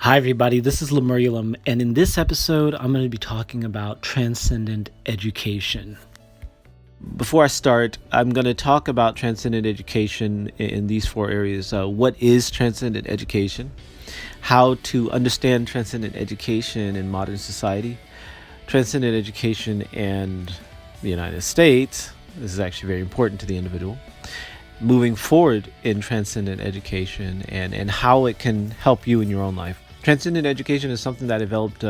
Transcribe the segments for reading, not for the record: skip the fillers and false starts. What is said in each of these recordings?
Hi, everybody. This is Lemurium, and in this episode, I'm going to be talking about transcendent education. Before I start, I'm going to talk about transcendent education in these four areas. What is transcendent education? How to understand transcendent education in modern society? Transcendent education and the United States. This is actually very important to the individual. Moving forward in transcendent education and how it can help you in your own life. Transcendent education is something that I developed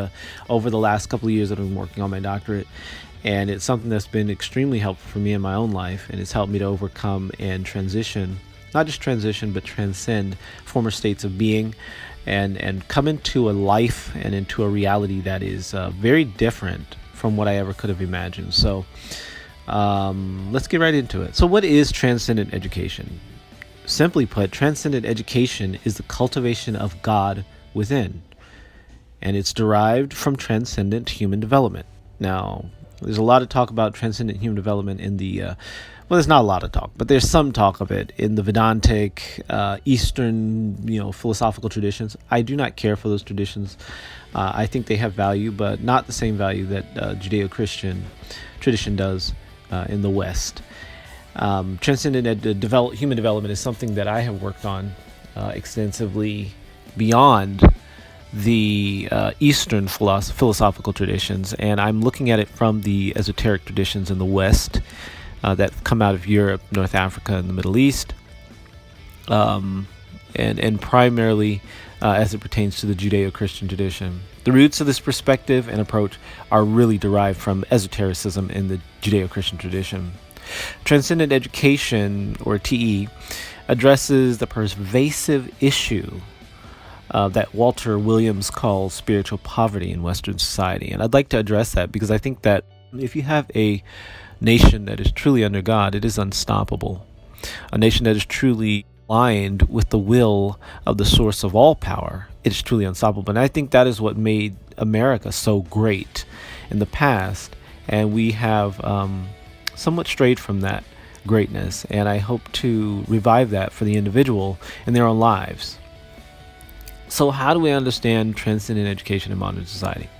over the last couple of years that I've been working on my doctorate, and it's something that's been extremely helpful for me in my own life, and it's helped me to overcome and transition, not just transition, but transcend former states of being and come into a life and into a reality that is very different from what I ever could have imagined. So let's get right into it. So what is transcendent education? Simply put, transcendent education is the cultivation of God within, and it's derived from transcendent human development. Now, there's a lot of talk about transcendent human development in the well, there's not a lot of talk, but there's some talk of it in the Vedantic, Eastern, philosophical traditions. I do not care for those traditions. I think they have value, but not the same value that Judeo-Christian tradition does in the West. Transcendent human development is something that I have worked on extensively beyond the Eastern philosophical traditions, and I'm looking at it from the esoteric traditions in the West that come out of Europe, North Africa, and the Middle East, and primarily as it pertains to the Judeo-Christian tradition. The roots of this perspective and approach are really derived from esotericism in the Judeo-Christian tradition. Transcendent education, or TE, addresses the pervasive issue that Walter Williams calls spiritual poverty in Western society. And I'd like to address that because I think that if you have a nation that is truly under God, it is unstoppable. A nation that is truly aligned with the will of the source of all power, it is truly unstoppable. And I think that is what made America so great in the past. And we have somewhat strayed from that greatness. And I hope to revive that for the individual in their own lives. So how do we understand transcendent education in modern society?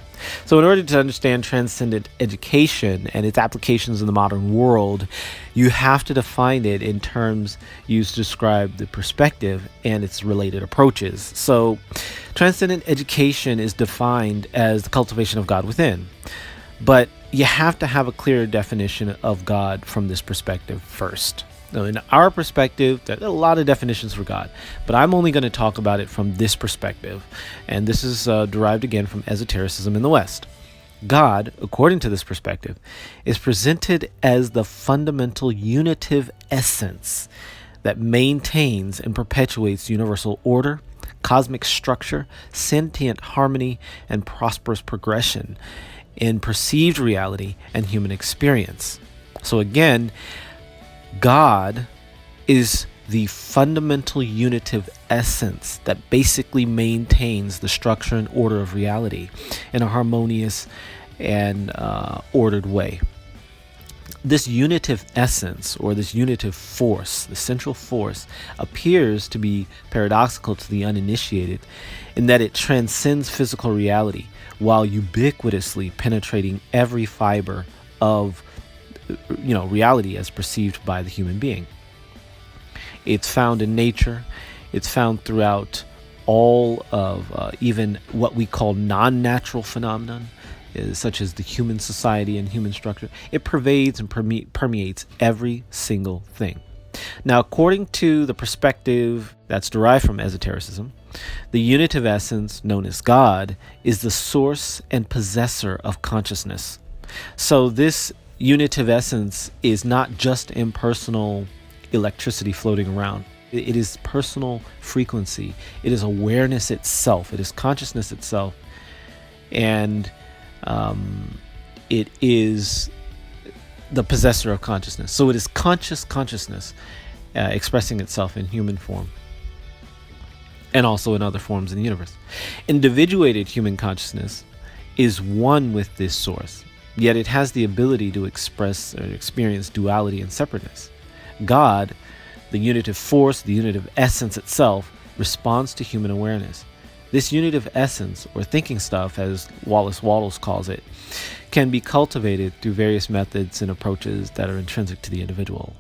So in order to understand transcendent education and its applications in the modern world, you have to define it in terms used to describe the perspective and its related approaches. So transcendent education is defined as the cultivation of God within. But you have to have a clear definition of God from this perspective first. Now, in our perspective, there are a lot of definitions for God, but I'm only going to talk about it from this perspective, and this is derived again from esotericism in the West. God, according to this perspective, is presented as the fundamental unitive essence that maintains and perpetuates universal order, cosmic structure, sentient harmony, and prosperous progression in perceived reality and human experience. So again, God is the fundamental unitive essence that basically maintains the structure and order of reality in a harmonious and ordered way. This unitive essence, or this unitive force, the central force, appears to be paradoxical to the uninitiated in that it transcends physical reality while ubiquitously penetrating every fiber of reality as perceived by the human being. It's found in nature. It's found throughout all of even what we call non-natural phenomenon, such as the human society and human structure. It pervades and permeates every single thing. Now, according to the perspective that's derived from esotericism, the unitive essence, known as God, is the source and possessor of consciousness. So this unitive essence is not just impersonal electricity floating around. It is personal frequency. It is awareness itself. It is consciousness itself. And it is the possessor of consciousness. So it is conscious consciousness expressing itself in human form and also in other forms in the universe. Individuated human consciousness is one with this source, yet it has the ability to express or experience duality and separateness. God, the unitive force, the unitive essence itself, responds to human awareness. This unitive essence, or thinking stuff as Wallace Wattles calls it, can be cultivated through various methods and approaches that are intrinsic to the individual.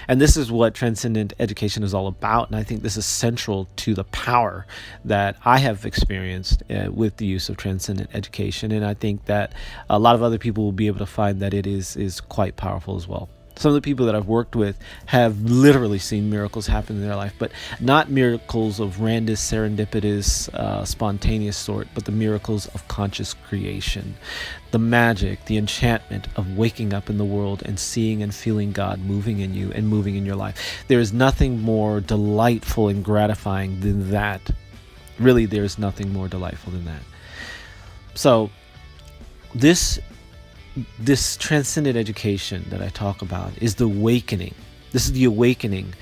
And this is what transcendent education is all about, and I think this is central to the power that I have experienced with the use of transcendent education, and I think that a lot of other people will be able to find that it is quite powerful as well. Some of the people that I've worked with have literally seen miracles happen in their life, but not miracles of random, serendipitous, spontaneous sort, but the miracles of conscious creation. The magic, the enchantment of waking up in the world and seeing and feeling God moving in you and moving in your life. There is nothing more delightful and gratifying than that. Really, there's nothing more delightful than that. So, this transcendent education that I talk about is the awakening. This is the awakening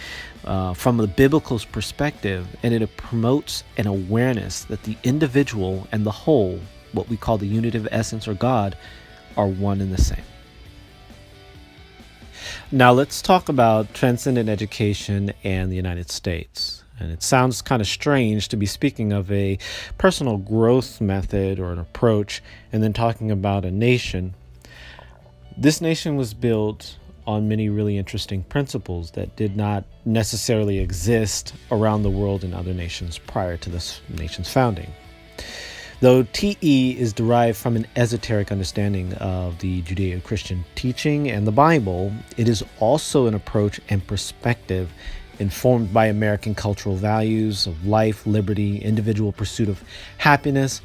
from the biblical perspective, and it promotes an awareness that the individual and the whole, what we call the unitive essence or God, are one and the same. Now let's talk about transcendent education and the United States. And it sounds kind of strange to be speaking of a personal growth method or an approach and then talking about a nation. This nation was built on many really interesting principles that did not necessarily exist around the world in other nations prior to this nation's founding. Though TE is derived from an esoteric understanding of the Judeo-Christian teaching and the Bible, it is also an approach and perspective informed by American cultural values of life, liberty, individual pursuit of happiness,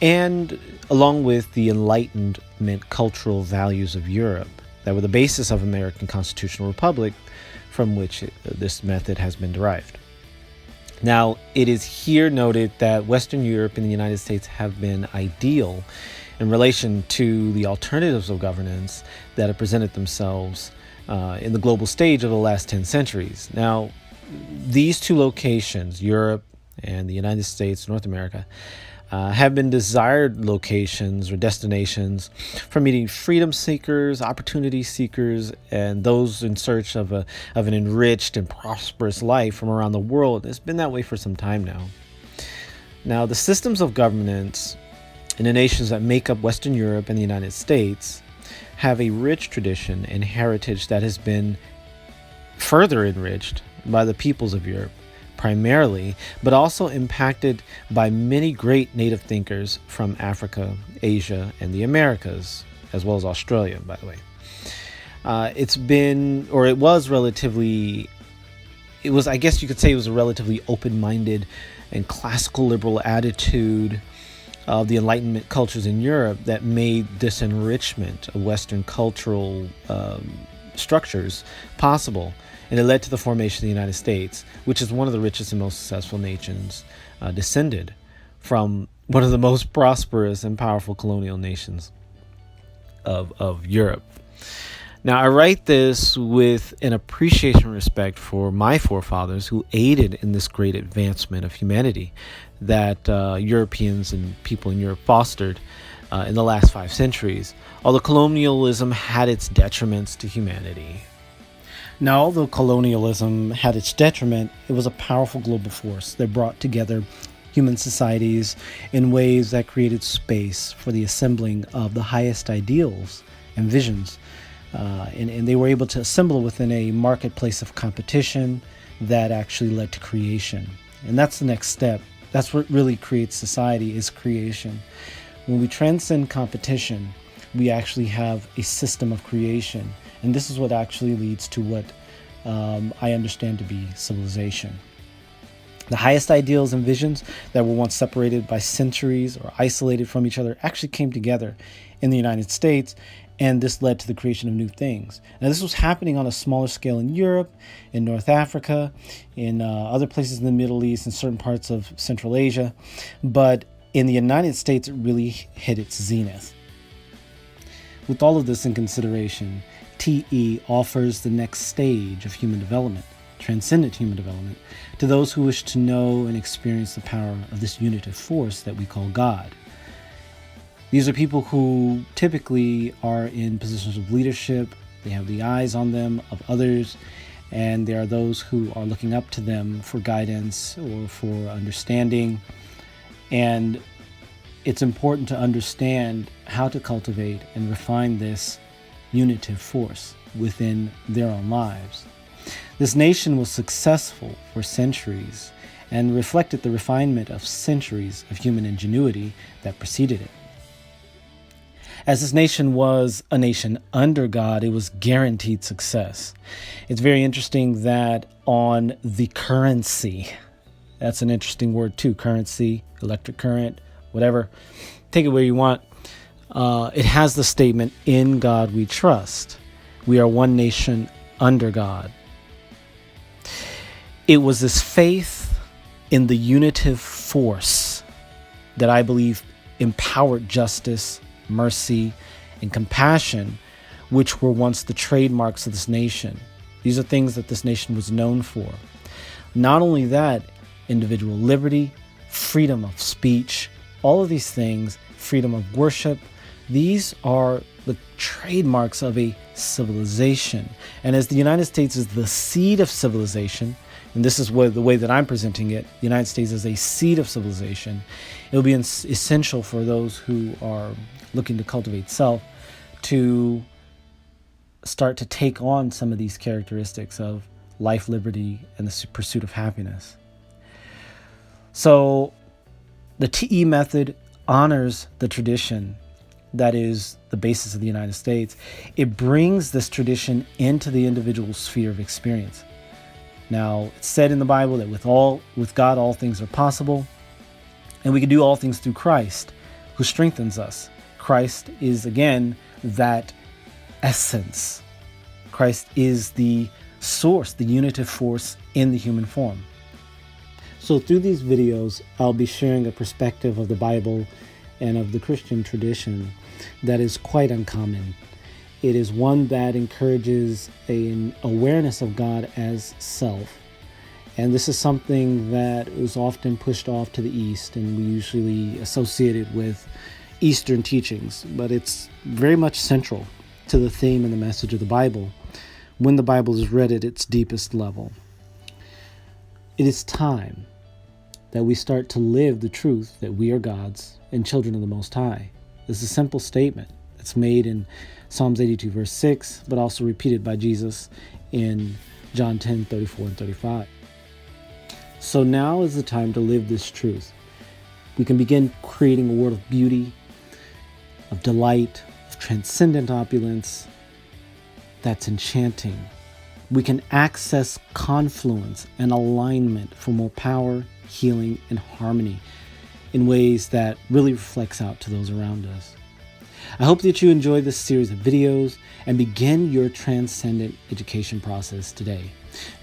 and along with the Enlightenment cultural values of Europe that were the basis of American constitutional republic from which this method has been derived. Now, it is here noted that Western Europe and the United States have been ideal in relation to the alternatives of governance that have presented themselves in the global stage of the last 10 centuries. Now, these two locations, Europe and the United States, North America, have been desired locations or destinations for meeting freedom seekers, opportunity seekers, and those in search of an enriched and prosperous life from around the world. It's been that way for some time now. Now, the systems of governance in the nations that make up Western Europe and the United States have a rich tradition and heritage that has been further enriched by the peoples of Europe primarily, but also impacted by many great native thinkers from Africa, Asia, and the Americas, as well as Australia, by the way. I guess you could say it was a relatively open-minded and classical liberal attitude of the Enlightenment cultures in Europe that made this enrichment of Western cultural structures possible. And it led to the formation of the United States, which is one of the richest and most successful nations descended from one of the most prosperous and powerful colonial nations of Europe. Now, I write this with an appreciation and respect for my forefathers who aided in this great advancement of humanity that Europeans and people in Europe fostered in the last 5 centuries, although colonialism had its detriments to humanity. Now, although colonialism had its detriment, it was a powerful global force that brought together human societies in ways that created space for the assembling of the highest ideals and visions. And they were able to assemble within a marketplace of competition that actually led to creation. And that's the next step. That's what really creates society, is creation. When we transcend competition, we actually have a system of creation. And this is what actually leads to what I understand to be civilization. The highest ideals and visions that were once separated by centuries or isolated from each other actually came together in the United States, and this led to the creation of new things. Now, this was happening on a smaller scale in Europe, in North Africa, in other places in the Middle East, and certain parts of Central Asia, but in the United States, it really hit its zenith. With all of this in consideration, TE offers the next stage of human development, transcendent human development, to those who wish to know and experience the power of this unitive force that we call God. These are people who typically are in positions of leadership. They have the eyes on them of others, and there are those who are looking up to them for guidance or for understanding. And it's important to understand how to cultivate and refine this unitive force within their own lives. This nation was successful for centuries and reflected the refinement of centuries of human ingenuity that preceded it. As this nation was a nation under God, it was guaranteed success. It's very interesting that on the currency, that's an interesting word too, currency, electric current, whatever, take it where you want. It has the statement, "In God we trust." We are one nation under God. It was this faith in the unitive force that I believe empowered justice, mercy, and compassion, which were once the trademarks of this nation. These are things that this nation was known for. Not only that, individual liberty, freedom of speech, all of these things, freedom of worship, these are the trademarks of a civilization. And as the United States is the seed of civilization, and this is the way that I'm presenting it, the United States is a seed of civilization, it will be essential for those who are looking to cultivate self to start to take on some of these characteristics of life, liberty, and the pursuit of happiness. So the TE method honors the tradition that is the basis of the United States. It brings this tradition into the individual sphere of experience. Now, it's said in the Bible that with God all things are possible, and we can do all things through Christ, who strengthens us. Christ is, again, that essence. Christ is the source, the unitive force in the human form. So through these videos, I'll be sharing a perspective of the Bible and of the Christian tradition that is quite uncommon. It is one that encourages an awareness of God as self. And this is something that is often pushed off to the East, and we usually associate it with Eastern teachings, but it's very much central to the theme and the message of the Bible when the Bible is read at its deepest level. It is time that we start to live the truth that we are God's and children of the Most High. This is a simple statement that's made in Psalms 82 verse 6, but also repeated by Jesus in John 10, 34 and 35. So now is the time to live this truth. We can begin creating a world of beauty, of delight, of transcendent opulence that's enchanting. We can access confluence and alignment for more power, healing, and harmony in ways that really reflects out to those around us. I hope that you enjoy this series of videos and begin your transcendent education process today.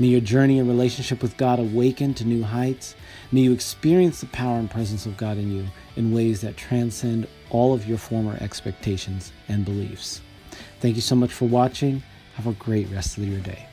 May your journey and relationship with God awaken to new heights. May you experience the power and presence of God in you in ways that transcend all of your former expectations and beliefs. Thank you so much for watching. Have a great rest of your day.